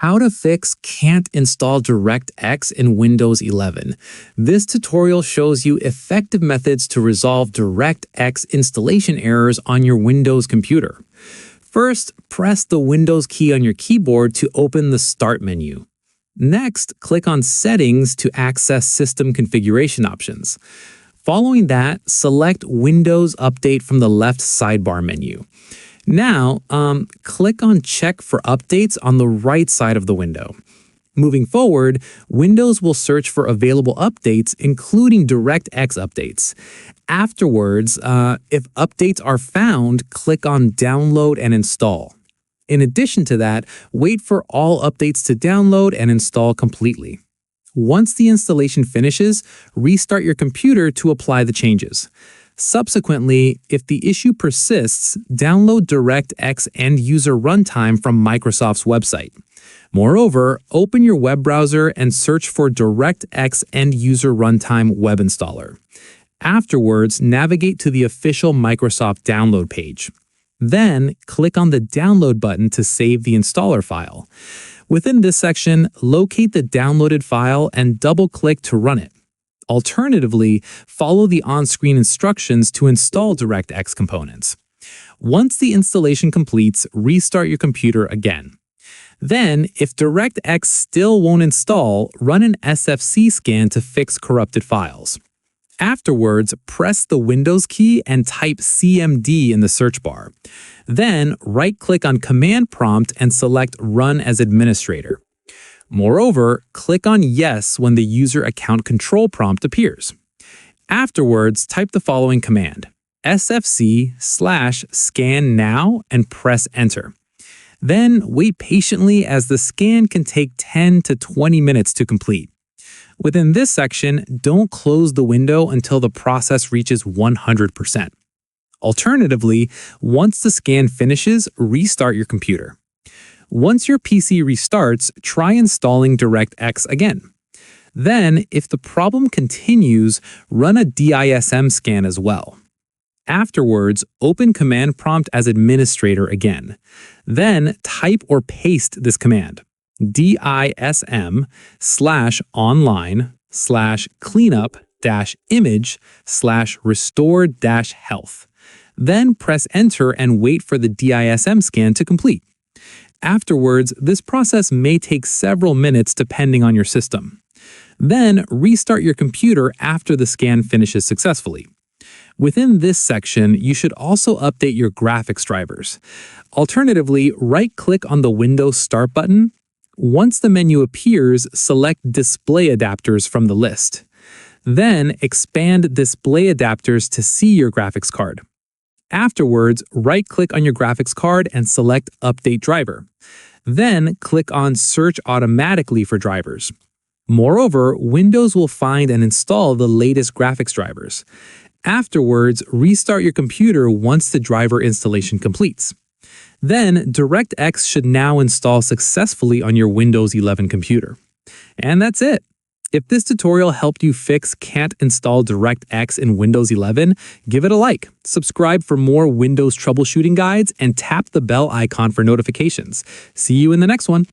How to fix can't install DirectX in Windows 11. This tutorial shows you effective methods to resolve DirectX installation errors on your Windows computer. First, press the Windows key on your keyboard to open the Start menu. Next, click on Settings to access system configuration options. Following that, select Windows Update from the left sidebar menu. Now, click on Check for Updates on the right side of the window. Moving forward, Windows will search for available updates, including DirectX updates. Afterwards, if updates are found, click on Download and Install. In addition to that, wait for all updates to download and install completely. Once the installation finishes, restart your computer to apply the changes. Subsequently, if the issue persists, download DirectX End User Runtime from Microsoft's website. Moreover, open your web browser and search for DirectX End User Runtime Web Installer. Afterwards, navigate to the official Microsoft download page. Then, click on the Download button to save the installer file. Within this section, locate the downloaded file and double-click to run it. Alternatively, follow the on-screen instructions to install DirectX components. Once the installation completes, restart your computer again. Then, if DirectX still won't install, run an SFC scan to fix corrupted files. Afterwards, press the Windows key and type CMD in the search bar. Then, right-click on Command Prompt and select Run as Administrator. Moreover, click on Yes when the User Account Control prompt appears. Afterwards, type the following command, sfc/scan now, and press Enter. Then, wait patiently as the scan can take 10 to 20 minutes to complete. Within this section, don't close the window until the process reaches 100%. Alternatively, once the scan finishes, restart your computer. Once your PC restarts, try installing DirectX again. Then, if the problem continues, run a DISM scan as well. Afterwards, open Command Prompt as Administrator again. Then, type or paste this command, DISM/online/cleanup-image/restore-health. Then press Enter and wait for the DISM scan to complete. Afterwards, this process may take several minutes depending on your system. Then, restart your computer after the scan finishes successfully. Within this section, you should also update your graphics drivers. Alternatively, right-click on the Windows Start button. Once the menu appears, select Display Adapters from the list. Then, expand Display Adapters to see your graphics card. Afterwards, right-click on your graphics card and select Update Driver. Then, click on Search Automatically for drivers. Moreover, Windows will find and install the latest graphics drivers. Afterwards, restart your computer once the driver installation completes. Then, DirectX should now install successfully on your Windows 11 computer. And that's it. If this tutorial helped you fix can't install DirectX in Windows 11, give it a like, subscribe for more Windows troubleshooting guides, and tap the bell icon for notifications. See you in the next one.